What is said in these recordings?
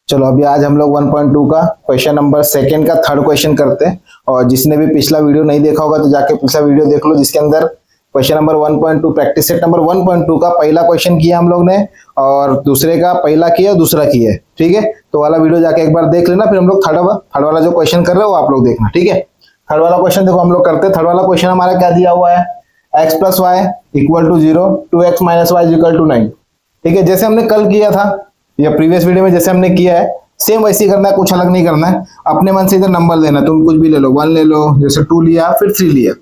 चलो अभी आज हम लोग 1.2 का क्वेश्चन नंबर सेकंड का थर्ड क्वेश्चन करते हैं। और जिसने भी पिछला वीडियो नहीं देखा होगा तो जाके पिछला वीडियो देख लो, जिसके अंदर question number 1.2 practice set number 1.2 का पहला क्वेश्चन किया हम लोग ने और दूसरे का पहला किया दूसरा किया। ठीक है, तो वाला वीडियो जाके एक बार देख लेना, फिर हम लोग थर्ड वाला जो क्वेश्चन कर रहे हो आप लोग देखना। ठीक है, थर्ड वाला क्वेश्चन देखो हम लोग करते हैं। थर्ड वाला क्वेश्चन हमारा क्या दिया हुआ है, x plus y equal to 0, 2x minus y equal to 9। ठीक है, जैसे हमने कल किया था या प्रीवियस वीडियो में जैसे हमने किया है सेम वैसे ही करना है, कुछ अलग नहीं करना है। अपने मन से इधर नंबर लेना, तुम कुछ भी ले लो, 1 ले लो, जैसे 2 लिया फिर 3 लिया।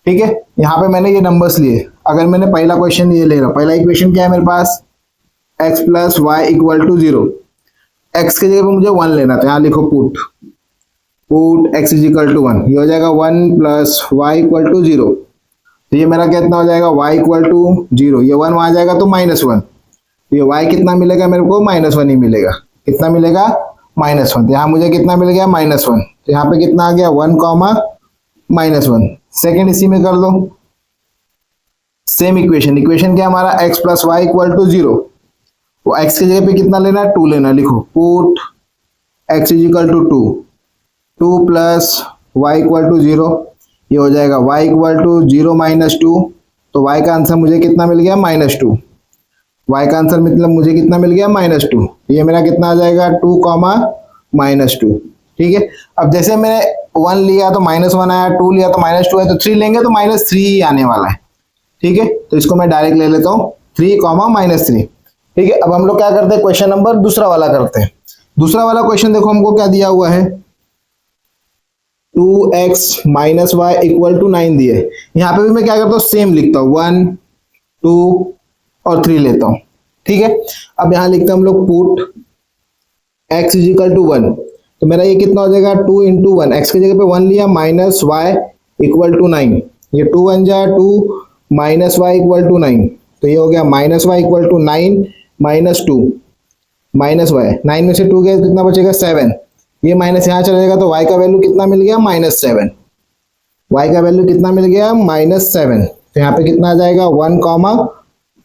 ठीक है, यहाँ पे मैंने ये नंबर्स लिए। अगर मैंने पहला क्वेश्चन ये ले रहा, पहला इक्वेशन क्या है मेरे पास, x plus y equal to 0। x की जगह पे मुझे 1 लेना, तो यहाँ लिखो put x is equal to 1। ये हो जाएगा 1 प्लस वाई इक्वल टू 0। तो ये मेरा कितना हो जाएगा, y इक्वल टू 0। ये 1 वहां जाएगा तो -1। ये y कितना मिलेगा मेरे को, -1 ही मिलेगा। कितना मिलेगा, -1। यहाँ मुझे कितना मिल गया, -1। तो यहाँ पे कितना आ गया, 1 कॉमा -1। सेकेंड इसी में कर लो, सेम इक्वेशन क्या हमारा, x plus y equal to 0। वो x की जगह पे कितना लेना है, 2 लेना। लिखो put x is equal to 2 plus y equal to 0। ये हो जाएगा y इक्वल टू 0 माइनस 2। तो y का आंसर मुझे कितना मिल गया, -2। y का आंसर मतलब मुझे कितना मिल गया, -2। ये मेरा कितना आ जाएगा, 2 कॉमा -2। ठीक है, अब जैसे मैंने 1 लिया तो -1 आया, 2 लिया तो -2 है, तो 3 लेंगे तो -3 आने वाला है। ठीक है, तो इसको मैं डायरेक्ट ले लेता हूँ, 3 कॉमा -3। ठीक है, अब हम लोग क्या करते हैं, क्वेश्चन नंबर दूसरा वाला करते हैं। दूसरा वाला क्वेश्चन देखो हमको क्या दिया हुआ है, 2x minus y equal to 9 दिए। यहाँ पे भी मैं क्या करता हूँ, सेम लिखता हूँ, 1 2 और 3 लेता हूँ। ठीक है, अब यहाँ लिखते हैं हम लोग put x is equal to 1। तो मेरा ये कितना हो जाएगा, 2 इंटू 1। एक्स की जगह पे 1 लिया, माइनस वाई इक्वल टू 9। ये 2 1 जा 2 माइनस वाई इक्वल टू 9। तो ये हो गया minus y equal to 9 minus 2 minus y. 9 में से 2 गया कितना बचेगा, 7। ये माइनस यहाँ चला जाएगा तो y का वैल्यू कितना मिल गया, -7। y का वैल्यू कितना मिल गया, -7। तो यहाँ पे कितना आ जाएगा, 1 कॉमा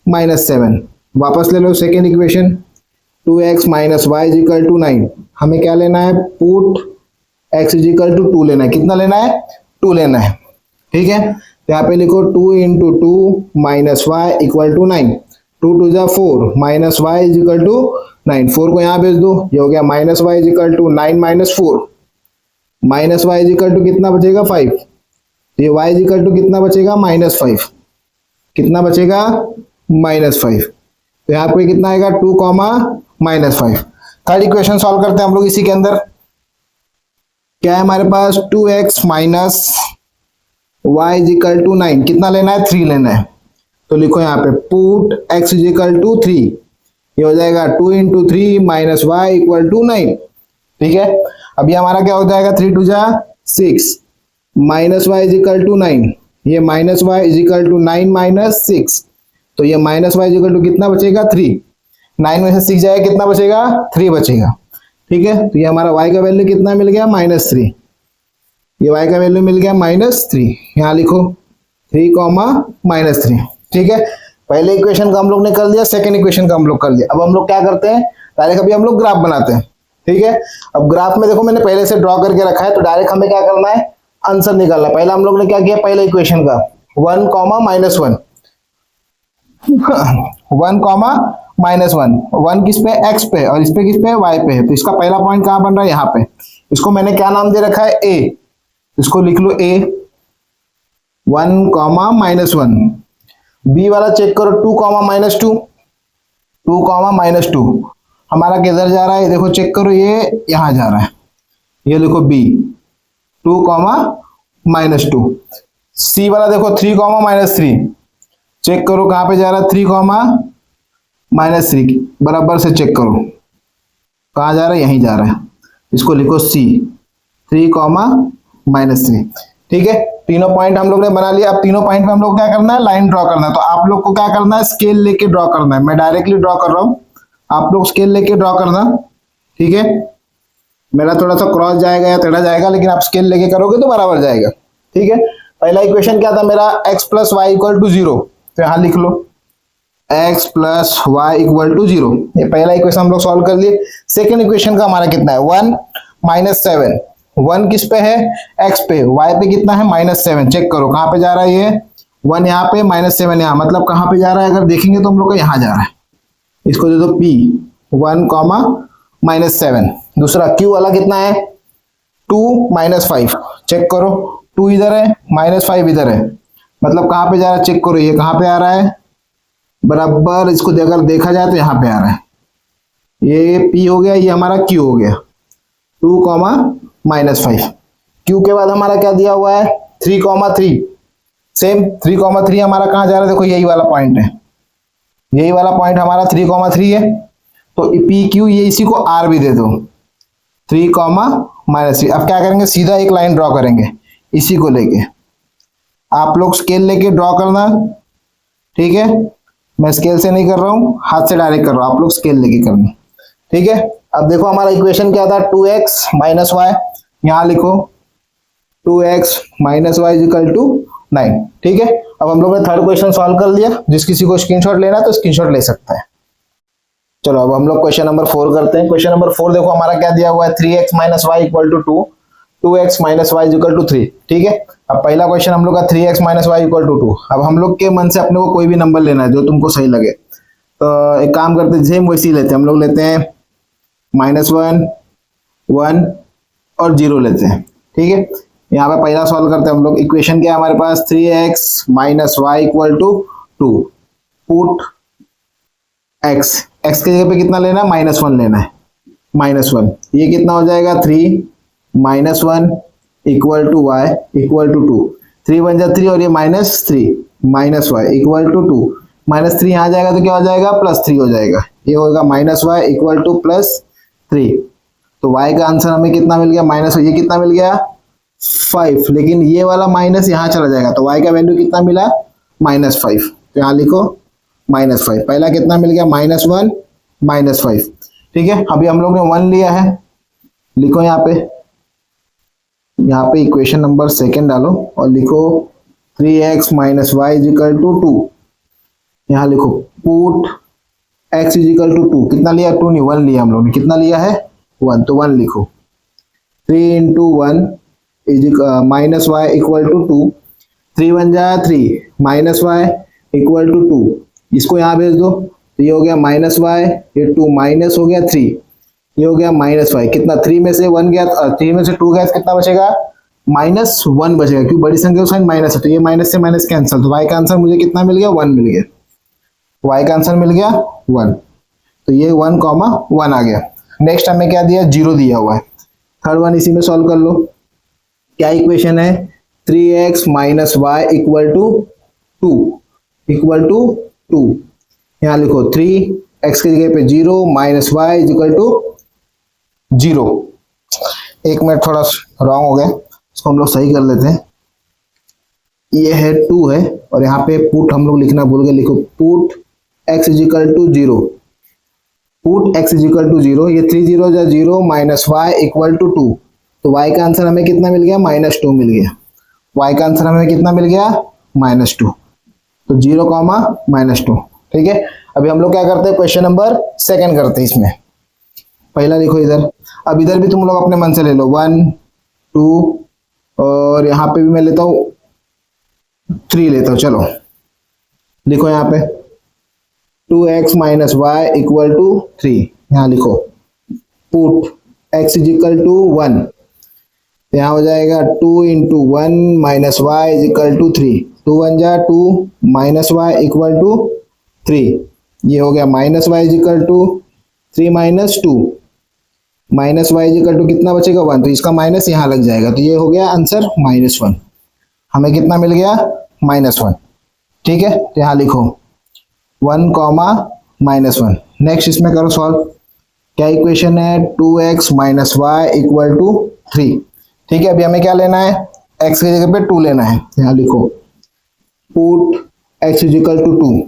-7। वापस ले लो second equation, 2x minus Y is equal to 9। हमें क्या लेना है, put x is equal to 2 लेना है। कितना लेना है, 2 लेना है। ठीक है, तो यहाँ पे लिखो 2 into 2 minus y equal to 9। 2 2 जा 4 minus Y is equal to 9। 4 को यहाँ भेज दो, ये हो गया minus Y is equal to 9 minus 4। Minus Y is equal to कितना बचेगा, 5। ये y इज इक्वल टू कितना बचेगा, -5। कितना बचेगा, -5। तो यहाँ पे कितना आएगा, 2 कॉमा -5। थर्ड इक्वेशन सॉल्व करते हैं हम लोग इसी के अंदर। क्या है हमारे पास, 2x minus Y is equal to 9। कितना लेना है, 3 लेना है। तो लिखो यहाँ पे put x is equal to 3। ये हो जाएगा 2 into 3 minus y equal to 9। ठीक है, अभी हमारा क्या हो जाएगा, 3 2 जा 6 minus Y is equal to 9। ये minus Y is equal to 9 minus 6। तो ये minus Y is equal to कितना बचेगा, 3। 9 में से 6 जाएगा कितना बचेगा, 3 बचेगा। ठीक है, तो ये हमारा y का वैल्यू कितना मिल गया, -3। ये y का वैल्यू मिल गया -3। यहाँ लिखो 3 कॉमा -3। ठीक है, पहले इक्वेशन का हम लोग ने कर लिया, सेकंड इक्वेशन का हम लोग कर लिया। अब हम लोग क्या करते हैं, डायरेक्ट अभी हम लोग ग्राफ बनाते हैं। ठीक है, अब ग्राफ में देखो मैंने पहले से ड्रॉ करके रखा है, तो डायरेक्ट हमें क्या करना है, आंसर निकालना है। पहला हम लोग ने क्या किया, पहले इक्वेशन का 1 कॉमा -1 1 कॉमा -1। 1 किस पे, x पे, और इस पे किस पे, y पे है। तो इसका पहला पॉइंट कहाँ बन रहा है, यहाँ पे। इसको मैंने क्या नाम दे रखा है, a। इसको लिख लो a। 1 कॉमा -1। b वाला चेक करो, 2 कॉमा -2 2 कॉमा -2 हमारा किधर जा रहा है, देखो चेक करो, ये यहाँ जा रहा है। ये लिखो b 2 कॉमा -2। c वाला देखो 3 कॉमा -3। चेक करो कहाँ पे जा रहा है, 3 कॉमा -3। बराबर से चेक करो कहाँ जा रहा है, यहीं जा रहा है। इसको लिखो c 3 कॉमा -3। ठीक है, तीनों पॉइंट हम लोग ने बना लिया। अब तीनों पॉइंट पे हम लोग क्या करना है, लाइन ड्रॉ करना है। तो आप लोग को क्या करना है, स्केल लेके ड्रॉ करना है। मैं डायरेक्टली ड्रॉ कर रहा हूँ, आप लोग स्केल लेके ड्रॉ करना। ठीक है, मेरा थोड़ा सा क्रॉस जाएगा या टेढ़ा जाएगा, लेकिन आप स्केल लेके करोगे तो बराबर जाएगा। ठीक है, पहला इक्वेशन क्या था मेरा, x plus y equal to 0। तो यहाँ लिख लो x plus y equal to 0। ये पहला इक्वेशन हम लोग सॉल्व कर लिए। सेकेंड इक्वेशन का हमारा कितना है 1 माइनस 7। 1 किस पे है x पे, y पे कितना है -7। चेक करो कहां पे जा रहा है ये 1 यहाँ पे -7 यहाँ, मतलब कहां पे जा रहा है अगर देखेंगे तो हम लोग का यहाँ जा रहा है। इसको दे दो p 1 कॉमा -7। दूसरा q वाला कितना है 2 -5। चेक करो 2 इधर है -5 इधर है, मतलब कहां पे जा रहा है चेक करो, ये कहां पे आ रहा है बराबर, इसको अगर देखा जाए तो यहाँ पे आ रहा है। ये p हो गया, ये हमारा q हो गया 2 कॉमा -5। q के बाद हमारा क्या दिया हुआ है 3 कॉमा 3। सेम 3 कॉमा 3 हमारा कहाँ जा रहा है, देखो यही वाला पॉइंट है, यही वाला पॉइंट हमारा 3 कॉमा 3 है। तो p q ये इसी को r भी दे दो 3 कॉमा -3। अब क्या करेंगे सीधा एक लाइन ड्रॉ करेंगे इसी को लेके। आप लोग स्केल लेके ड्रॉ करना, ठीक है, मैं स्केल से नहीं कर रहा हूं, हाथ से डायरेक्ट कर रहा हूं, आप लोग स्केल लेके करना, ठीक है। अब देखो हमारा इक्वेशन क्या था 2x माइनस वाई, यहां लिखो 2x minus y equal to 9, ठीक है। अब हम लोग ने थर्ड क्वेश्चन सॉल्व कर लिया, जिस किसी को स्क्रीनशॉट लेना है तो स्क्रीनशॉट ले सकता है। चलो अब हम लोग क्वेश्चन नंबर 4 करते हैं। क्वेश्चन नंबर 4 देखो हमारा क्या दिया हुआ है 3x minus y equal to 2, 2x minus y equal to 3, ठीक है। अब पहला क्वेश्चन हम लोग का 3x minus y equal to 2। अब हम लोग के मन से अपने को कोई भी नंबर लेना है जो तुमको सही लगे, तो एक काम करते हैं सेम वैसे ही लेते हैं, हम लोग लेते हैं -1 1 और 0 लेते हैं, ठीक है। यहाँ पे पहला सॉल्व करते हैं हम लोग। इक्वेशन क्या है हमारे पास 3x minus y equal to 2, put x, x की जगह पे कितना लेना है -1 लेना है, -1। ये कितना हो जाएगा 3 -1 equal to y equal to 2, 3 बन जाए 3 और ये -3 माइनस वाई इक्वल टू 2, -3 यहाँ जाएगा तो क्या हो जाएगा +3 हो जाएगा, ये होगा -y इक्वल टू +3। तो y का आंसर हमें कितना मिल गया ये कितना मिल गया 5, लेकिन ये वाला माइनस यहाँ चला जाएगा तो y का वैल्यू कितना मिला -5। तो यहाँ लिखो -5, पहला कितना मिल गया -1 -5, ठीक है। अभी हम लोग ने 1 लिया है, लिखो यहाँ पे इक्वेशन नंबर 2 डालो और लिखो 3x minus y equal to 2। यहाँ लिखो पुट x इक्वल टू 2, कितना लिया 2 नहीं 1 लिया हम लोग ने, कितना लिया है 1, तो 1 लिखो। 3 into 1 minus y equal to 2, 3 बन जाए 3 माइनस वाई इक्वल टू 2, इसको यहाँ भेज दो तो ये हो गया -y, ये 2 माइनस हो गया 3, ये हो गया -5। कितना 3 में से 1 गया, 3 में से 2 गया, कितना बचेगा -1 बचेगा, क्योंकि बड़ी संख्या का साइन माइनस है तो ये माइनस से माइनस कैंसिल, तो y का आंसर मुझे कितना मिल गया 1 मिल गया, y का आंसर मिल गया 1। तो ये 1 कॉमा 1 आ गया। नेक्स्ट हमें क्या दिया 0 दिया हुआ है, थर्ड वन इसी में सॉल्व कर लो। क्या इक्वेशन है 3x minus y equal to 2, यहाँ लिखो 3x की जगह पे 0 माइनस वाई इक्वल टू 0। एक मिनट थोड़ा रॉन्ग हो गया, इसको हम लोग सही कर लेते हैं। ये है 2 है और यहाँ पे पुट हम लोग लिखना भूल गए, लिखो put x equal to 0, put x equal to 0, ये 3 0 जा 0 माइनस वाई इक्वल टू 2, तो y का आंसर हमें कितना मिल गया -2 मिल गया, y का आंसर हमें कितना मिल गया -2, तो 0 कॉमा -2, ठीक है। अभी हम लोग क्या करते हैं क्वेश्चन नंबर 2 करते हैं। इसमें पहला लिखो इधर, अब इधर भी तुम लोग अपने मन से ले लो 1 2 और यहाँ पे भी मैं लेता हूँ 3 लेता हूँ। चलो लिखो यहाँ पे 2x minus y equal to 3, यहाँ लिखो पुट x इक्वल टू 1, यहाँ हो जाएगा 2 into 1 minus y equal to 3, 2 बन जा 2 माइनस वाई इक्वल टू 3, ये हो गया -y equal to 3 minus 2, -y equal to कितना बचेगा 1, तो इसका माइनस यहाँ लग जाएगा, तो ये हो गया आंसर -1। हमें कितना मिल गया -1, ठीक है। तो यहाँ लिखो 1 कॉमा -1। नेक्स्ट इसमें करो सॉल्व। क्या इक्वेशन है 2x minus y equal to 3, ठीक है। अभी हमें क्या लेना है x की जगह पे 2 लेना है, यहाँ लिखो पुट x इक्वल टू 2,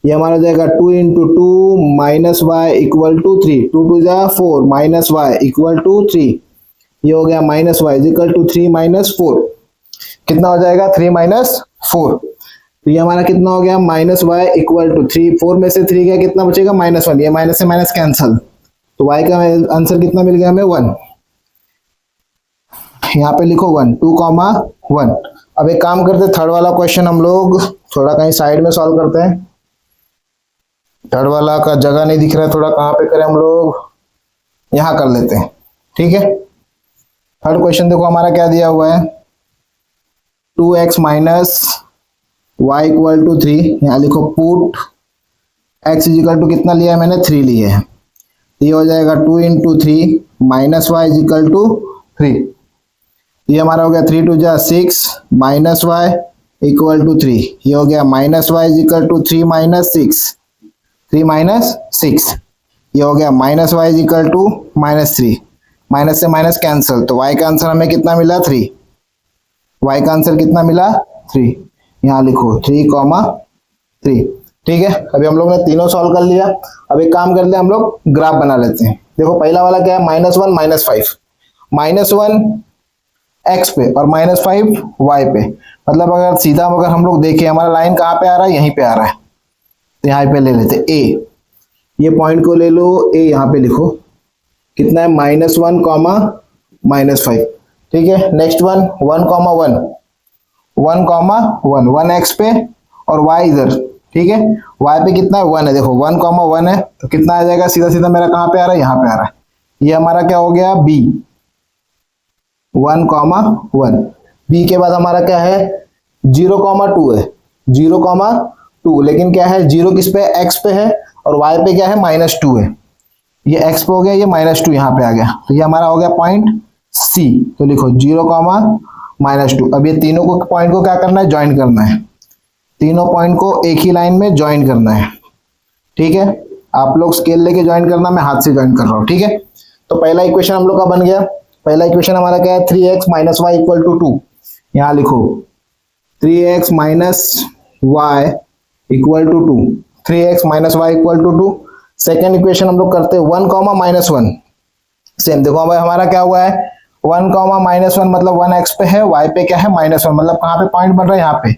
ये हमारा जाएगा 2 into 2 minus y equal to 3, 2 2 जा 4 माइनस वाई इक्वल टू 3, ये हो गया -y इक्वल टू 3 माइनस 4, कितना हो जाएगा 3 माइनस 4। तो ये हमारा कितना हो गया माइनस वाई इक्वल टू 3, 4 में से 3 गया कितना बचेगा -1, ये माइनस से माइनस कैंसल, तो y का आंसर कितना मिल गया हमें 1। यहाँ पे लिखो 1, 2,1। अब एक काम करते हैं, थर्ड वाला क्वेश्चन हम लोग थोड़ा कहीं साइड में सॉल्व करते हैं। थर्ड वाला का जगह नहीं दिख रहा है, थोड़ा कहाँ पे करें हम लोग, यहाँ कर लेते हैं, ठीक है। थर्ड क्वेश्चन देखो हमारा क्या दिया हुआ है, 2x minus y equal to 3। यहाँ लिखो पुट x इजिकल टू कितना लिया है मैंने, 3 लिए है। ये हो जाएगा 2 into 3 minus y is equal to 3। ये हमारा हो गया 3 2 जा 6 माइनस वाई इक्वल टू 3। ये हो गया minus y is equal to 3 minus 6, 3 minus 6। ये हो गया minus y is equal to -3, minus से माइनस कैंसिल, तो y का आंसर हमें कितना मिला 3। y का आंसर कितना मिला 3। यहाँ लिखो 3,3, ठीक है। अभी हम लोग ने तीनों सॉल्व कर लिया। अब एक काम करते हैं, हम लोग ग्राफ बना लेते हैं। देखो पहला वाला क्या है, -1 -5, -1 x पे और -5 y पे। मतलब अगर सीधा अगर हम लोग देखें हमारा लाइन कहाँ पे आ रहा है, यहीं पे आ रहा है, तो यहाँ पे ले लेते a, ये पॉइंट को ले लो a, यहाँ पे लिखो कितना है -1, -5, ठीक है। नेक्स्ट वन 1,1, 1 x पे और y इधर, ठीक है। y पे कितना है 1 है, देखो 1,1 है, तो कितना आ जाएगा, सीधा सीधा मेरा कहाँ पे आ रहा है, यहाँ पे आ रहा है। ये हमारा क्या हो गया b, 1,1। b के बाद हमारा क्या है 0,2 है, 0,2, लेकिन क्या है 0 किस पे, x पे है, और y पे क्या है -2 है। ये x पे हो गया, ये -2 यहाँ पे आ गया, तो ये हमारा हो गया पॉइंट c। तो लिखो 0,-2। अब ये तीनों को पॉइंट को क्या करना है, ज्वाइन करना है। तीनों पॉइंट को एक ही लाइन में ज्वाइन करना है, ठीक है। आप लोग स्केल लेके ज्वाइन करना, मैं हाथ से ज्वाइन कर रहा हूँ, ठीक है। तो पहला इक्वेशन हम लोग का बन गया। पहला इक्वेशन हमारा क्या है, 3x minus y equal to 2। यहाँ लिखो 3x minus y equal to 2, 3x minus y equal to 2। Second equation हम लोग करते हैं 1,-1। सेम देखो भाई हमारा क्या हुआ है, 1,-1 मतलब 1x पे है, y पे क्या है -1, मतलब कहाँ पे पॉइंट बन रहा है, यहाँ पे।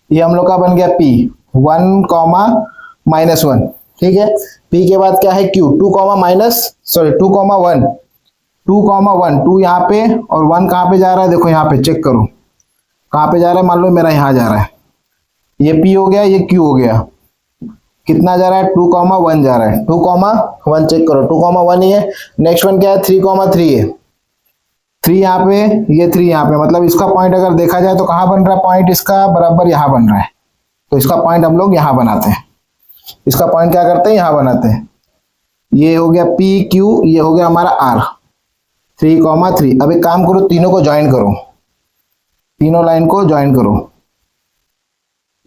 ये हम लोग का बन गया p, 1,-1, ठीक है। p के बाद क्या है q, 2,1, 2 यहाँ पे और 1 कहाँ पे जा रहा है, देखो यहाँ पे चेक करो कहाँ पे जा रहा है, मान लो मेरा यहाँ जा रहा है। ये p हो गया, ये q हो गया, कितना जा रहा है 2,1 जा रहा है, 2,1 चेक करो, 2,1 ही है। नेक्स्ट वन क्या है 3,3 है, 3 यहाँ पे, ये 3 यहाँ पे, मतलब इसका पॉइंट अगर देखा जाए तो कहाँ बन रहा है पॉइंट, इसका बराबर यहाँ बन रहा है। तो इसका पॉइंट हम लोग यहाँ बनाते हैं, इसका पॉइंट क्या करते हैं, यहाँ बनाते हैं। ये हो गया p q, ये हो गया हमारा r, 3,3। अब एक काम करो, तीनों को ज्वाइन करो, तीनों लाइन को ज्वाइन करो,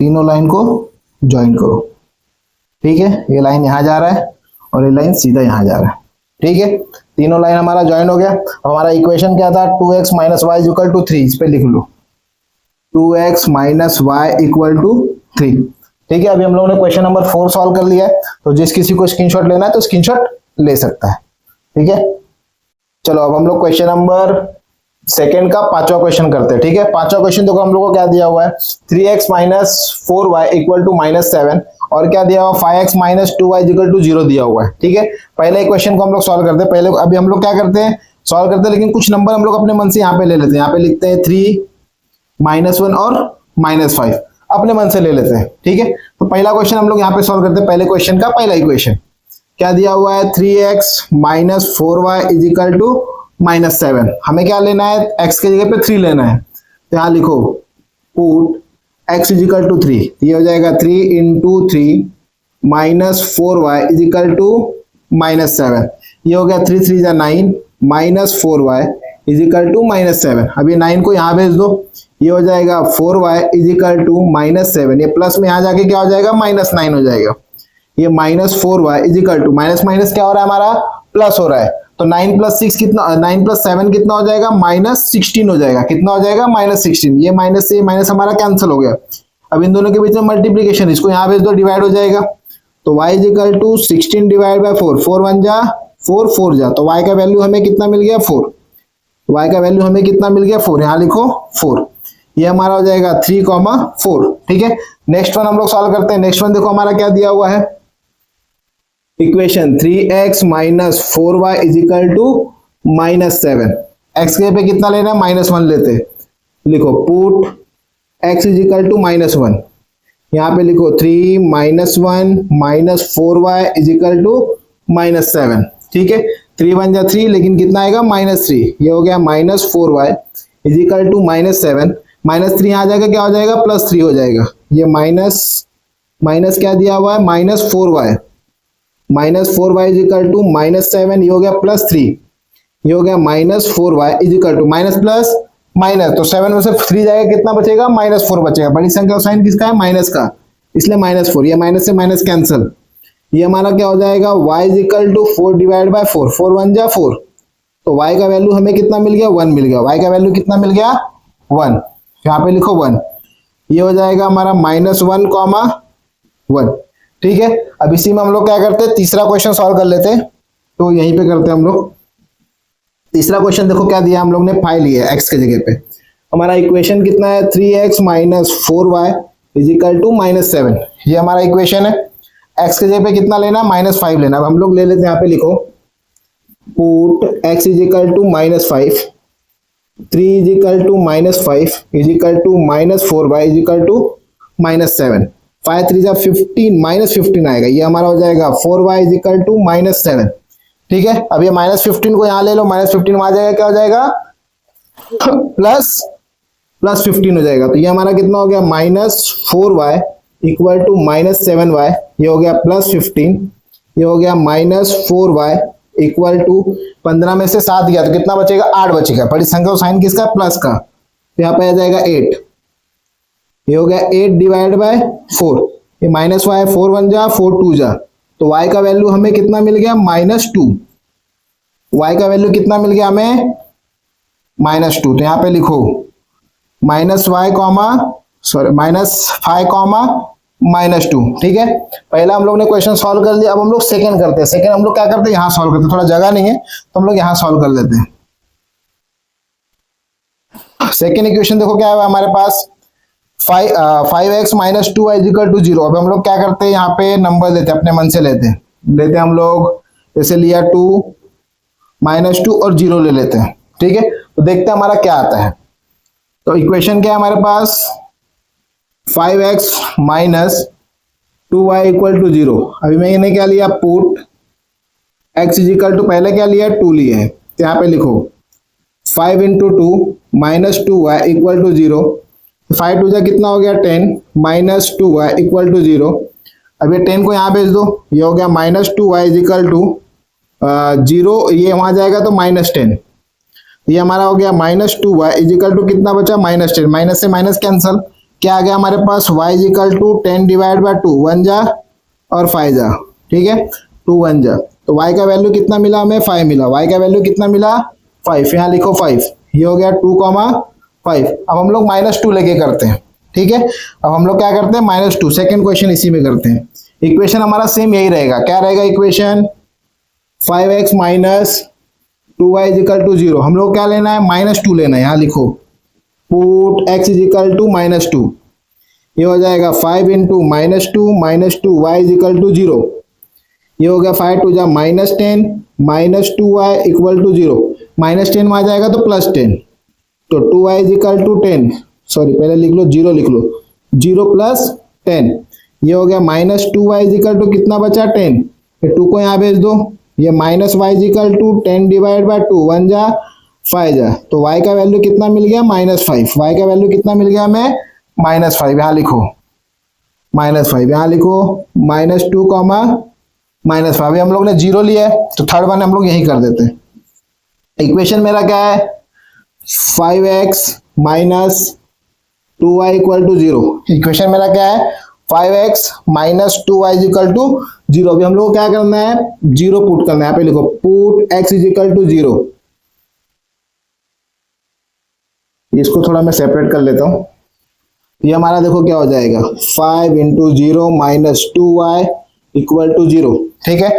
तीनों लाइन को ज्वाइन करो, ठीक है। ये लाइन यहाँ जा रहा है और ये लाइन सीधा यहाँ जा रहा है, ठीक है। तीनों लाइन हमारा ज्वाइन हो गया। अब हमारा इक्वेशन क्या था, 2x minus y equal to 3, इस पे लिख लो 2x minus y equal to 3, ठीक है। अभी हम लोगों ने क्वेश्चन नंबर 4 सॉल्व कर लिया है, तो जिस किसी को स्क्रीनशॉट लेना है तो स्क्रीनशॉट ले सकता है, ठीक है। चलो अब हम लोग क्वेश्चन नंबर सेकेंड का पांचवा क्वेश्चन करते हैं, ठीक है। पांचवा क्वेश्चन देखो हम लोग को क्या दिया हुआ है, 3x minus 4y equal to -7, और क्या दिया हुआ 5x minus 2y equal to 0 दिया हुआ है, ठीक है। पहले क्वेश्चन को हम लोग सॉल्व करते हैं, पहले अभी हम लोग क्या करते हैं, सॉल्व करते हैं, लेकिन कुछ नंबर हम लोग अपने मन से यहाँ पे ले लेते हैं। यहाँ पे लिखते हैं 3, -1 और -5, अपने मन से ले लेते हैं, ठीक है। तो पहला क्वेश्चन हम लोग यहाँ पे सॉल्व करते हैं। पहले क्वेश्चन का पहला इक्वेशन क्या दिया हुआ है, 3x minus 4y is equal to -7। हमें क्या लेना है, x के जगह पे 3 लेना है, तो यहाँ लिखो put x is equal to 3, ये हो जाएगा 3 into 3 minus 4y is equal to -7। ये हो गया 3 3 जा 9 minus 4y is equal to -7। अब ये 9 को यहाँ भेज दो, ये हो जाएगा 4y इज इक्वल टू -7। ये प्लस में यहाँ जाके क्या हो जाएगा, -9 हो जाएगा। ये -4y is equal to minus minus क्या हो रहा है हमारा, प्लस हो रहा है। तो 9 प्लस 6 कितना, 9 प्लस 7 कितना हो जाएगा, -16 हो जाएगा। कितना हो जाएगा, -16। ये माइनस से माइनस हमारा कैंसिल हो गया। अब इन दोनों के बीच में मल्टीप्लीकेशन, इसको यहाँ भेज दो, डिवाइड हो जाएगा। तो y is equal to 16 divide by 4, 4 1 जा 4, 4 जा, तो y का वैल्यू हमें कितना मिल गया 4। y का वैल्यू हमें कितना मिल गया 4, यहाँ लिखो 4। ये हमारा हो जाएगा 3,4। ठीक है, नेक्स्ट वन हम लोग सॉल्व करते हैं। नेक्स्ट वन देखो हमारा क्या दिया हुआ है, equation 3x minus 4y is equal to -7। X के पे कितना लेना है, -1 लेते हैं। लिखो put x is equal to -1, यहाँ पे लिखो 3 -1 -4y इज इक्वल टू -7। ठीक है, 3 1 जा 3, लेकिन कितना आएगा -3, ये हो गया -4y इज इक्वल टू -7। -3 यहाँ आ जाएगा, क्या हो जाएगा, +3 हो जाएगा। ये माइनस क्या दिया हुआ है, -4y, -4y is equal to -7, ये हो गया +3, ये हो गया -4y is equal to minus plus minus, तो 7 में से 3 जाएगा, कितना बचेगा, -4 बचेगा। बड़ी संख्या का साइन किसका है, माइनस का, इसलिए -4, ये माइनस से माइनस कैंसिल। ये हमारा क्या हो जाएगा, y is equal to 4 divide by 4, 4 1 जा 4, तो y का वैल्यू हमें कितना मिल गया, 1 मिल गया। y का वैल्यू कितना मिल गया, 1, यहाँ पे लिखो 1, ये हो जाएगा हमारा -1, 1। ठीक है, अब इसी में हम लोग क्या करते हैं, तीसरा क्वेश्चन सॉल्व कर लेते हैं। तो यहीं पे करते हैं हम लोग। तीसरा क्वेश्चन देखो क्या दिया हम लोग ने, 5 लिया है x के जगह पे। हमारा इक्वेशन कितना है, 3x minus 4y is equal to -7, ये हमारा इक्वेशन है। x के जगह पे कितना लेना, -5 लेना। अब हम लोग ले लेते हैं, यहाँ पे लिखो put x is equal to -5, 3 is equal to -5 is equal to -4y is equal to -7। 5 3 जा 15, -15 आएगा, ये हमारा हो जाएगा 4y इज इक्वल टू -7। ठीक है, अब ये -15 को यहाँ ले लो, -15 वहां जाएगा, क्या हो जाएगा, प्लस 15 हो जाएगा। तो ये हमारा कितना हो गया, -4y इक्वल टू -7y, ये हो गया +15, ये हो गया -4y इक्वल टू 15 में से 7 गया तो कितना बचेगा, 8 बचेगा। बड़ी संख्या साइन किसका, प्लस का, तो यहाँ पे आ जाएगा 8, ये हो गया 8 डिवाइड बाय 4, ये -y 4 1 जा 4 2 जा, तो y का वैल्यू हमें कितना मिल गया, -2। y का वैल्यू कितना मिल गया हमें, -2। तो यहाँ पे लिखो -y -5 -2। ठीक है, पहला हम लोग ने क्वेश्चन सॉल्व कर लिया। अब हम लोग सेकंड करते हैं। सेकंड हम लोग क्या करते हैं, यहाँ सॉल्व करते हैं, थोड़ा जगह नहीं है तो हम लोग यहाँ सॉल्व कर लेते हैं। सेकंड इक्वेशन देखो क्या है हमारे पास, 5x minus 2y is equal to 0। अब हम लोग क्या करते हैं, यहाँ पे नंबर लेते हैं, अपने मन से लेते हैं हम लोग, जैसे लिया 2 -2 और 0 ले लेते हैं। ठीक है, तो देखते हैं हमारा क्या आता है। तो इक्वेशन क्या है हमारे पास, 5x minus 2y equal to 0। अभी मैंने क्या लिया, put x is equal to, पहले क्या लिया, 2 लिए है, तो यहाँ पे लिखो 5 into 2 minus 2y equal to 0। 5 2 जा कितना हो गया, 10 माइनस 2y इक्वल टू 0। अब ये 10 को यहाँ भेज दो, ये हो गया -2y इज इक्वल टू 0, ये वहां जाएगा तो -10, ये हमारा हो गया -2y इज इक्वल टू कितना बचा, -10, माइनस से माइनस कैंसल, क्या आ गया हमारे पास, y is equal to 10 divide by 2, 1 जा और 5 जा। ठीक है, 2 1 जा, तो y का वैल्यू कितना मिला हमें, 5 मिला। y का वैल्यू कितना मिला, 5, यहाँ लिखो 5, ये हो गया 2, 5। अब हम लोग -2 लेके करते हैं। ठीक है, अब हम लोग क्या करते हैं, -2, सेकंड क्वेश्चन इसी में करते हैं। इक्वेशन हमारा सेम यही रहेगा, क्या रहेगा equation, 5x minus 2y is equal to 0। हम लोग क्या लेना है, -2 लेना है। यहाँ लिखो put x is equal to -2, ये हो जाएगा 5 into -2 y is equal to 0, ये हो गया 5 2 जा -10 -2y इक्वल टू 0, -10 में आ जाएगा तो +10, तो 2y is equal to 10, sorry पहले लिख लो 0, लिख लो 0 + 10, ये हो गया -2y इज इक्वल टू कितना बचा, 10, ये 2 को यहाँ भेज दो, ये -y is equal to 10 divide by 2, 1 जा 5 जा, तो y का वैल्यू कितना मिल गया, -5। y का वैल्यू कितना मिल गया हमें, -5, यहाँ लिखो -5, यहाँ लिखो -2, -5। अभी हम लोग ने 0 लिया है तो थर्ड वन हम लोग यही कर देते हैं। इक्वेशन मेरा क्या है, 5x minus 2y equal to 0। Equation मेरा क्या है, 5x minus 2y is equal to 0। अभी हम लोग को क्या करना है, 0 पुट करना है। यहाँ पे लिखो put x is equal to 0। इसको थोड़ा मैं सेपरेट कर लेता हूं। ये हमारा देखो क्या हो जाएगा, 5 into 0 minus 2y equal to 0। ठीक है,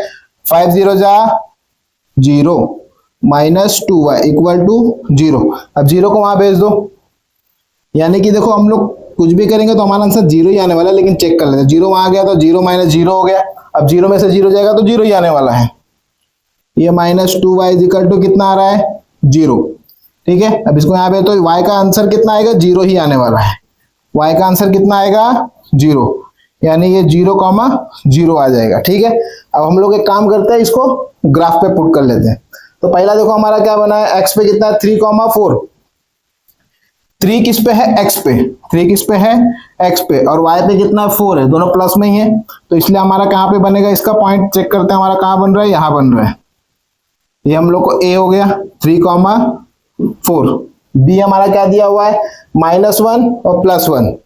5 0 जा 0 माइनस 2y इक्वल टू 0। अब 0 को वहां भेज दो, यानी कि देखो हम लोग कुछ भी करेंगे तो हमारा आंसर जीरो ही आने वाला है, लेकिन चेक कर लेते हैं। जीरो वहां गया तो जीरो माइनस जीरो हो गया, अब जीरो में से जीरो जाएगा तो जीरो ही आने वाला है। ये -2y इक्वल टू कितना आ रहा है, जीरो। ठीक है, अब इसको यहाँ पे तो y का आंसर कितना आएगा, जीरो ही आने वाला है। y का आंसर कितना आएगा, जीरो, यानी ये 0,0 आ जाएगा। ठीक है, अब हम लोग एक काम करते हैं, इसको ग्राफ पे पुट कर लेते हैं। तो पहला देखो हमारा क्या बना है, x पे कितना है 3,4, 3 किस पे है, x पे, 3 किस पे है, x पे, और y पे कितना है 4 है, दोनों प्लस में ही है, तो इसलिए हमारा कहाँ पे बनेगा, इसका पॉइंट चेक करते हैं, हमारा कहाँ बन रहा है, यहाँ बन रहा है। ये हम लोग को a हो गया 3,4, b हमारा क्या दिया हुआ है -1 और +1,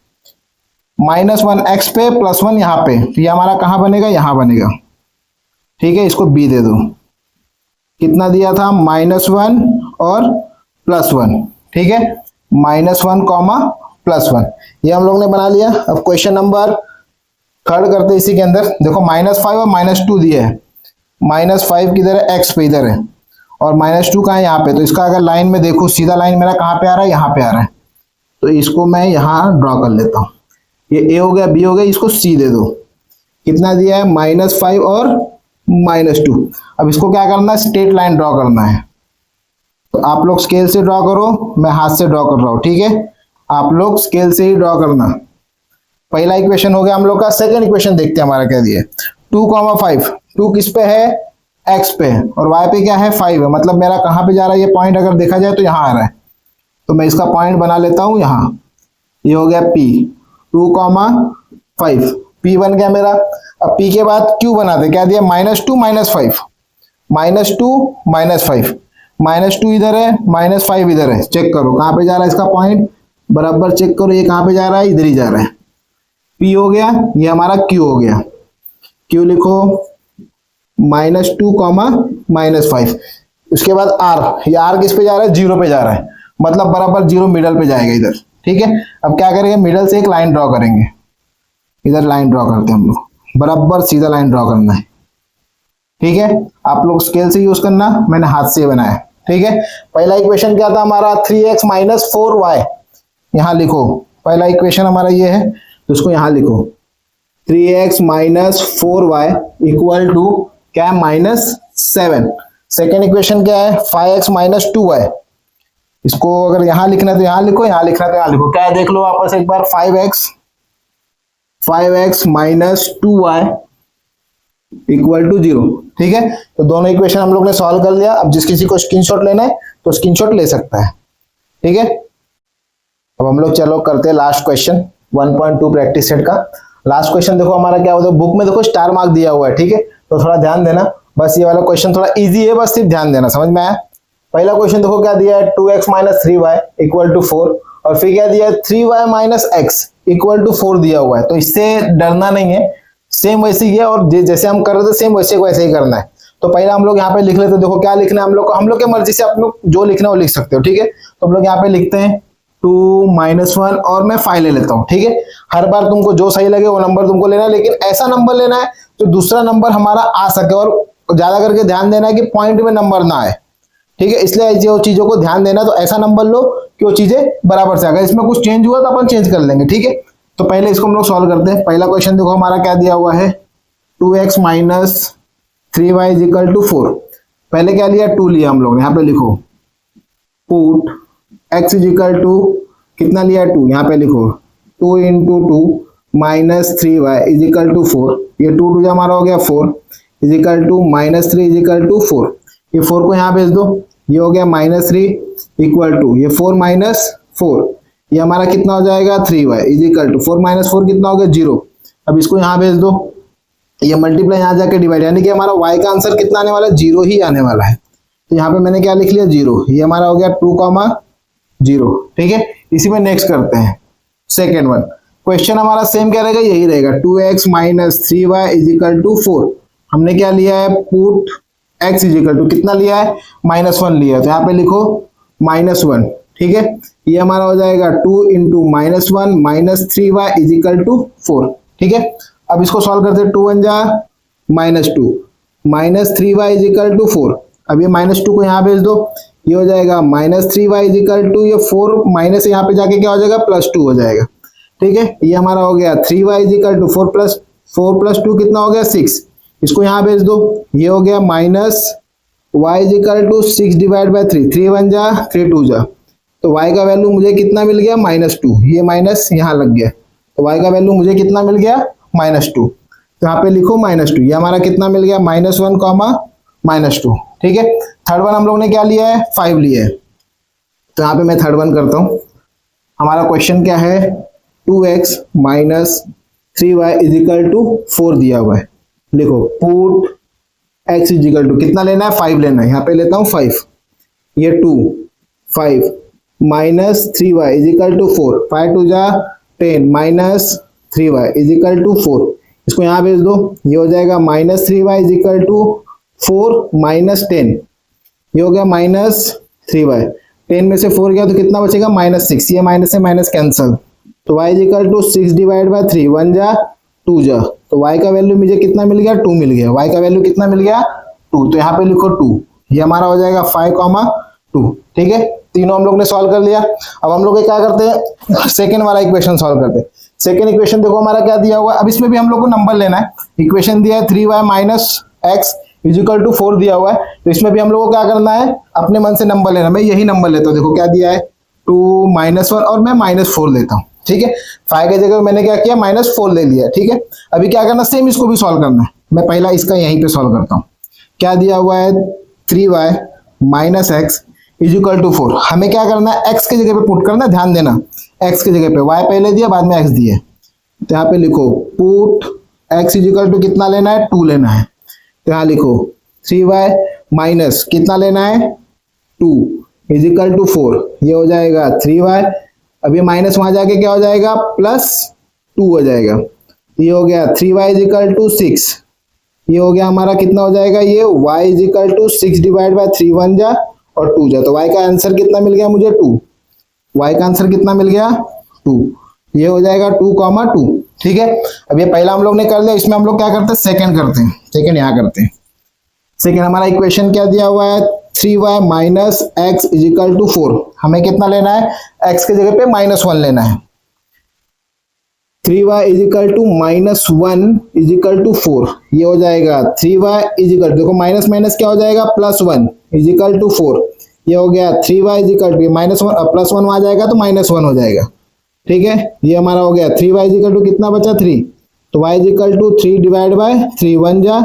-1 x पे +1 यहाँ पे, तो ये हमारा कहाँ बनेगा, यहाँ बनेगा। ठीक है, इसको b दे दो, कितना दिया था -1 और +1। ठीक है, -1, +1, ये हम लोग ने बना लिया। अब क्वेश्चन नंबर 3 करते हैं इसी के अंदर। देखो -5 और -2 दिए है, -5 किधर है, x पे इधर है, और -2 कहाँ है, यहाँ पे। तो इसका अगर लाइन में देखो, सीधा लाइन मेरा कहाँ पे आ रहा है, यहाँ पे आ रहा है, तो इसको मैं यहाँ ड्रॉ कर लेता हूँ। ये a हो गया, b हो गया, इसको c दे दो, कितना दिया है -5 और -2। अब इसको क्या करना है, स्ट्रेट लाइन ड्रॉ करना है। तो आप लोग स्केल से ड्रॉ करो, मैं हाथ से ड्रॉ कर रहा हूँ। ठीक है, आप लोग स्केल से ही ड्रॉ करना। पहला इक्वेशन हो गया हम लोग का। सेकंड इक्वेशन देखते हैं हमारा क्या दिया है, 2,5, 2 किस पे है, x पे, और y पे क्या है 5 है, मतलब मेरा कहाँ पे जा रहा है ये पॉइंट, अगर देखा जाए तो यहाँ आ रहा है, तो मैं इसका पॉइंट बना लेता हूँ यहाँ। ये हो गया p, 2,5, p बन गया मेरा। अब p के बाद q बनाते, क्या दिया -2 -5, -2 -5 इधर है, -5 इधर है, चेक करो कहाँ पे जा रहा है इसका पॉइंट, बराबर चेक करो, ये कहाँ पे जा रहा है, इधर ही जा रहा है। p हो गया, ये हमारा q हो गया, q लिखो -2, -5। उसके बाद r, ये r किस पे जा रहा है, 0 पे जा रहा है, मतलब बराबर 0 मिडल पे जाएगा इधर। ठीक है, अब क्या करेंगे, मिडल से एक लाइन ड्रॉ करेंगे, इधर लाइन ड्रॉ करते हैं हम लोग, बराबर सीधा लाइन ड्रॉ करना है। ठीक है, आप लोग स्केल से यूज करना, मैंने हाथ से बनाया। ठीक है, पहला इक्वेशन क्या था हमारा, 3x - 4y, यहां लिखो, पहला इक्वेशन हमारा ये है, तो इसको यहां लिखो, 3x - 4y इक्वल टू क्या है, -7। सेकेंड इक्वेशन क्या है, 5x - 2y, इसको अगर यहां लिखना है तो यहां लिखो, यहां लिखना है तो यहां लिखो, क्या है देख लो वापस एक बार, 5x - 2y इक्वल टू 0। ठीक है, तो दोनों इक्वेशन हम लोग ने सॉल्व कर लिया। अब जिस किसी को स्क्रीनशॉट लेना है तो स्क्रीनशॉट ले सकता है। ठीक है, अब हम लोग चलो करते हैं लास्ट क्वेश्चन 1.2 प्रैक्टिस सेट का। लास्ट क्वेश्चन देखो हमारा क्या होता है, बुक में देखो स्टार मार्क दिया हुआ है। ठीक है, तो थोड़ा ध्यान देना, बस ये वाला क्वेश्चन थोड़ा इजी है, बस सिर्फ ध्यान देना, समझ में आया। पहला क्वेश्चन देखो क्या दिया है, 2x - 3y इक्वल टू 4, और फिर क्या दिया है 3y - x इक्वल टू 4 दिया हुआ है। तो इससे डरना नहीं है, सेम वैसे ही है, और जैसे हम कर रहे थे सेम वैसे को वैसे ही करना है। तो पहला हम लोग यहाँ पे लिख लेते हैं, देखो क्या लिखना है हम लोग को, हम लोग के मर्जी से आप लोग जो लिखना है वो लिख सकते हो। ठीक है, तो हम लोग यहाँ पे लिखते हैं 2 - 1 और मैं 5 ले लेता हूँ। ठीक है, हर बार तुमको जो सही लगे वो नंबर तुमको लेना है, लेकिन ऐसा नंबर लेना है जो दूसरा नंबर हमारा आ सके, और ज्यादा करके ध्यान देना है कि पॉइंट में नंबर ना आए। ठीक है, इसलिए जो चीजों को ध्यान देना, तो ऐसा नंबर लो कि वो चीजें बराबर से, अगर इसमें कुछ चेंज हुआ तो अपन चेंज कर लेंगे। ठीक है, तो पहले इसको हम लोग सॉल्व करते हैं। पहला क्वेश्चन देखो हमारा क्या दिया हुआ है, 2x - 3y इक्वल टू 4। पहले क्या लिया, 2 लिया हम लोग, यहाँ पे लिखो पुट x इक्वल टू कितना लिया, 2, यहाँ पे लिखो 2 × 2 - 3y इक्वल टू 4। ये 2 2 हमारा हो गया 4 इक्वल टू -3 इक्वल टू 4। ये 4 को यहाँ भेज दो, ये हो गया -3 इक्वल टू ये 4 - 4, ये हमारा कितना हो जाएगा 3y इक्वल टू 4 - 4 कितना हो गया 0। अब इसको यहाँ भेज दो, ये मल्टीप्लाई यहाँ जाके डिवाइड, यानी कि हमारा y का आंसर कितना आने वाला है, 0 ही आने वाला है। तो यहाँ पे मैंने क्या लिख लिया 0, ये हमारा हो गया 2, 0। ठीक है, इसी में नेक्स्ट करते हैं सेकेंड वन। क्वेश्चन हमारा सेम क्या रहेगा, यही रहेगा 2x - 3y इक्वल टू 4। हमने क्या लिया है, पुट x इक्वल टू कितना लिया है, -1 लिया है, तो यहाँ पे लिखो -1। ठीक है, ये हमारा हो जाएगा 2 × -1 - 3y इक्वल टू 4। ठीक है, अब इसको सॉल्व करते हैं, 2 1 जा -2 -3y इक्वल टू 4। अब ये -2 को यहाँ भेज दो, ये हो जाएगा -3y इजिकल टू ये 4 माइनस यहाँ पे जाके क्या हो जाएगा +2 हो जाएगा। ठीक है, ये हमारा हो गया 3y इजिकल टू 4 + 2 कितना हो गया 6। इसको यहाँ भेज दो, ये हो गया -y इजिकल टू 6 / 3, 3 1 जा 3 2 जा, तो y का वैल्यू मुझे कितना मिल गया -2। ये माइनस यहाँ लग गया, तो y का वैल्यू मुझे कितना मिल गया -2। तो यहाँ पे लिखो -2, ये हमारा कितना मिल गया -1, -2। ठीक है, थर्ड वन हम लोग ने क्या लिया है 5 लिया है, तो यहाँ पे मैं थर्ड वन करता हूँ। हमारा क्वेश्चन क्या है 2x - 3y इजिकल टू 4 दिया हुआ है। लिखो पुट x इजिकल टू कितना लेना है 5 लेना है, यहाँ पे लेता हूँ 5, ये 2 5 -3y इजिकल टू 4, 5 2 जा 10 -3y इजिकल टू 4। इसको यहाँ भेज दो, ये हो जाएगा -3y इजिकल टू 4 -10, ये हो गया -3y, 10 में से 4 गया तो कितना बचेगा -6, ये माइनस से माइनस कैंसल, तो y इजिकल टू 6 / 3, 1 जा 2 जा, तो y का वैल्यू मुझे कितना मिल गया 2 मिल गया, y का वैल्यू कितना मिल गया 2, तो यहाँ पे लिखो 2, ये हमारा हो जाएगा 5, 2। ठीक है, तीनों हम लोग ने सॉल्व कर लिया। अब हम लोग क्या करते हैं सेकंड वाला इक्वेशन सॉल्व करते हैं। सेकंड इक्वेशन देखो हमारा क्या दिया हुआ है, अब इसमें भी हम लोग को नंबर लेना है। इक्वेशन दिया है 3y - x इजिकल टू 4 दिया हुआ है, तो इसमें भी हम लोग को क्या करना है अपने मन से नंबर लेना। मैं यही नंबर लेता हूँ, देखो क्या दिया है 2 -1 और मैं -4 लेता हूँ। ठीक है, 5 की जगह मैंने क्या किया -4 ले लिया। ठीक है, अभी क्या करना सेम इसको भी सॉल्व करना है। मैं पहला इसका यहीं पे सॉल्व करता हूँ। क्या दिया हुआ है 3y - x इजिकल टू 4, हमें क्या करना है x की जगह पे पुट करना है, ध्यान देना x की जगह पे y पहले दिया बाद में x दिए, तो यहाँ पे लिखो पुट x इजिकल टू कितना लेना है 2 लेना है, तो यहाँ लिखो 3y माइनस कितना लेना है 2 इजिकल टू 4, ये हो जाएगा 3y, अब ये माइनस वहां जाके क्या हो जाएगा +2 हो जाएगा, ये हो गया 3y इजिकल टू 6, ये हो गया हमारा कितना हो जाएगा ये y इजिकल टू 6 / 3, 1 जा और 2 जा, तो y का आंसर कितना मिल गया मुझे 2, y का आंसर कितना मिल गया 2, ये हो जाएगा 2, 2। ठीक है, अब ये पहला हम लोग ने कर लिया, इसमें हम लोग क्या करते हैं सेकंड करते हैं। सेकंड यहाँ करते हैं। सेकंड हमारा इक्वेशन क्या दिया हुआ है 3y - x इजिकल टू 4, हमें कितना लेना है x की जगह पे -1 लेना है, 3y is equal to -1 is equal to 4, ये हो जाएगा 3y इजिकल, देखो माइनस माइनस क्या हो जाएगा +1 इजिकल टू 4, ये हो गया 3y इजिकल टू -1 +1 वहां जाएगा तो -1 हो जाएगा। ठीक है, ये हमारा हो गया 3y इजिकल टू कितना बचा 3, तो y इजिकल टू 3 / 3, 1 जा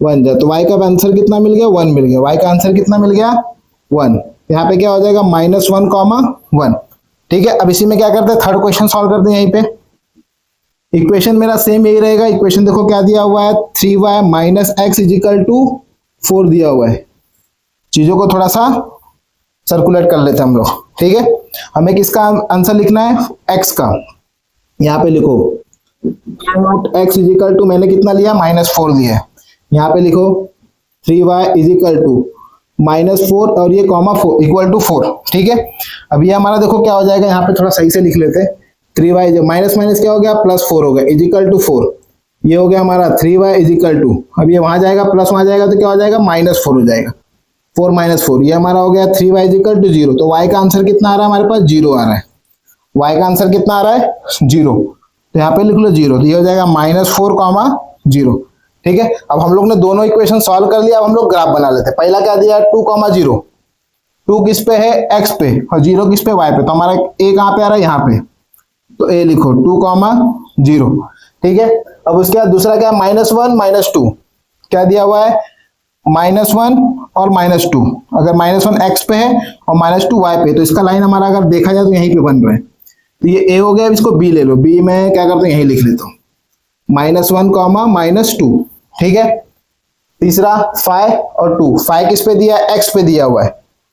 1 जा, तो y का आंसर कितना मिल गया 1 मिल गया, y का आंसर कितना मिल गया 1, यहाँ पे क्या हो जाएगा -1, 1। ठीक है, अब इसी में क्या करते हैं थर्ड क्वेश्चन सॉल्व करते हैं। यहीं पे इक्वेशन मेरा सेम यही रहेगा। इक्वेशन देखो क्या दिया हुआ है 3y - x इजिकल टू 4 दिया हुआ है। चीजों को थोड़ा सा सर्कुलेट कर लेते हैं हम लोग। ठीक है, हमें किसका आंसर लिखना है x का, यहाँ पे लिखो x इजिकल टू मैंने कितना लिया -4 लिया है, यहाँ पे लिखो 3y इजिकल टू -4 और ये कॉमा 4 इक्वल टू 4। ठीक है, अब ये हमारा देखो क्या हो जाएगा, यहाँ पे थोड़ा सही से लिख लेते हैं। 3y जो माइनस माइनस क्या हो गया +4 हो गया इजिकल टू 4, ये हो गया हमारा 3y इजिकल टू, अब ये वहां जाएगा प्लस वहां जाएगा तो क्या हो जाएगा -4 हो जाएगा, 4 - 4, ये हमारा हो गया 3y इजिकल टू 0। तो y का आंसर कितना आ रहा है हमारे पास 0 आ रहा है, y का आंसर कितना आ रहा है 0, तो यहाँ पे लिख लो 0, तो ये हो जाएगा -4, 0। ठीक है, अब हम लोग ने दोनों इक्वेशन सॉल्व कर लिया। अब हम लोग ग्राफ बना लेते हैं। पहला क्या दिया 2, 0, 2 किस पे है x पे और 0 किस पे y पे, तो हमारा a कहाँ पे आ रहा है यहाँ पे, तो a लिखो 2, 0। ठीक है, अब उसके बाद दूसरा क्या -1, -2, क्या दिया हुआ है -1 और -2, अगर -1 x पे है और -2 y पे, तो इसका लाइन हमारा अगर देखा जाए तो यहीं पे बन रहा है। तो ये a हो गया, इसको b ले लो, b में क्या करते हैं यहीं लिख लेता हूँ -1, -2। ठीक है, तीसरा 5 और 2, 5 किस पे दिया है x पे दिया हुआ है,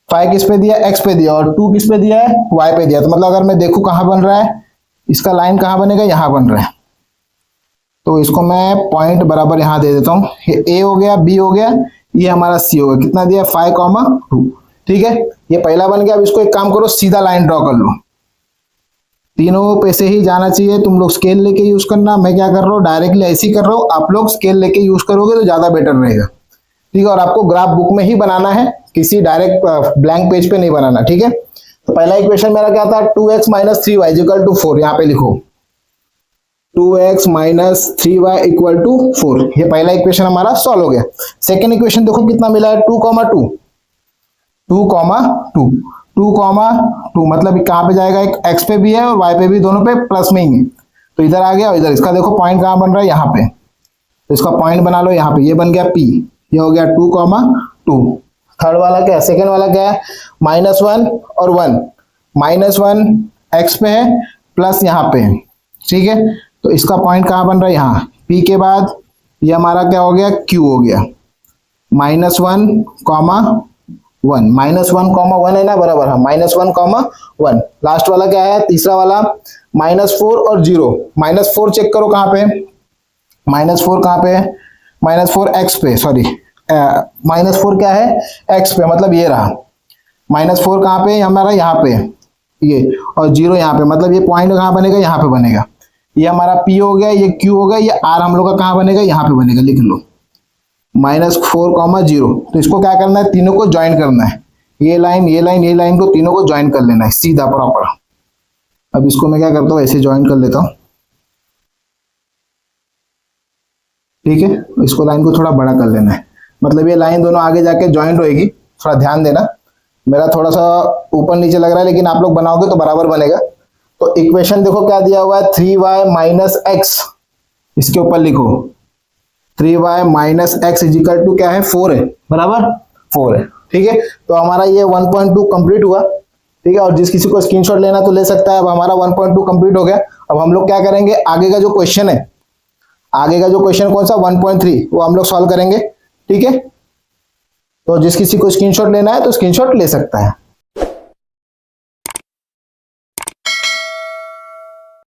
5 किस पे दिया x पे दिया और 2 किस पे दिया है y पे दिया, तो मतलब अगर मैं देखूं कहां बन रहा है, इसका लाइन कहां बनेगा यहां बन रहा है, तो इसको मैं पॉइंट बराबर यहां दे देता हूं। ये a हो गया, b हो गया, ये हमारा c होगा, कितना दिया 5, 2। ठीक है, ये पहला बन गया। अब इसको एक काम करो सीधा लाइन ड्रॉ कर लो, तीनों पे से ही जाना चाहिए। तुम लोग स्केल लेके यूज करना, मैं क्या कर रहा हूँ डायरेक्टली ऐसे ही कर रहा हूँ, आप लोग स्केल लेके यूज करोगे तो ज्यादा बेटर रहेगा। ठीक है, और आपको ग्राफ बुक में ही बनाना है, किसी डायरेक्ट ब्लैंक पेज पे नहीं बनाना, ठीक है। तो पहला इक्वेशन मेरा क्या था, 2x minus 3y equal to 4, यहाँ पे लिखो 2x minus 3y equal to 4, ये पहला इक्वेशन हमारा सॉल्व हो गया। सेकेंड इक्वेशन देखो कितना मिला है, 2,2 2,2 मतलब कहाँ पे जाएगा, एक x पे भी है और y पे भी, दोनों पे प्लस में ही है, तो इधर आ गया और इधर। इसका देखो पॉइंट कहाँ बन रहा है, यहाँ पे, तो इसका पॉइंट बना लो यहाँ पे, ये बन गया P, ये हो गया 2,2। थर्ड वाला क्या है, सेकेंड वाला क्या है, -1 और 1, -1 x पे है प्लस यहाँ पे है, ठीक है। तो इसका पॉइंट कहाँ बन रहा है, यहाँ P के बाद ये हमारा क्या हो गया, Q हो गया, -1, -1, है ना, बराबर, हाँ, -1, लास्ट वाला क्या है, तीसरा वाला -4 और 0, -4 चेक करो कहाँ पे, -4 कहाँ पे है, -4 x पे, सॉरी, -4 क्या है, x पे, मतलब ये रहा, -4 कहाँ पे हमारा, यहाँ पे ये, और 0 यहाँ पे, मतलब ये पॉइंट कहाँ बनेगा, यहाँ पे बनेगा। ये हमारा P हो गया, ये Q हो गया, ये R हम लोग का कहाँ बनेगा, यहाँ पे बनेगा, लिख लो -4, 0। तो इसको क्या करना है, तीनों को ज्वाइन करना है, ये लाइन, ये लाइन, ये लाइन को तीनों को ज्वाइन कर लेना है सीधा प्रॉपर। अब इसको मैं क्या करता हूँ, ऐसे ज्वाइन कर लेता हूँ, ठीक है। इसको लाइन को थोड़ा बड़ा कर लेना है, मतलब ये लाइन दोनों आगे जाके ज्वाइंट होएगी, थोड़ा ध्यान देना, मेरा थोड़ा सा ऊपर नीचे लग रहा है, लेकिन आप लोग बनाओगे तो बराबर बनेगा। तो इक्वेशन देखो क्या दिया हुआ है, 3y माइनस एक्स, इसके ऊपर लिखो 3y minus x is equal to क्या है, 4 है, बराबर 4 है, ठीक है। तो हमारा ये 1.2 कंप्लीट हुआ, ठीक है, और जिस किसी को स्क्रीनशॉट लेना तो ले सकता है। अब हमारा 1.2 कंप्लीट हो गया। अब हम लोग क्या करेंगे, आगे का जो क्वेश्चन है, आगे का जो क्वेश्चन कौन सा, 1.3, वो हम लोग सॉल्व करेंगे, ठीक है। तो जिस किसी को स्क्रीनशॉट लेना है तो स्क्रीनशॉट ले सकता है।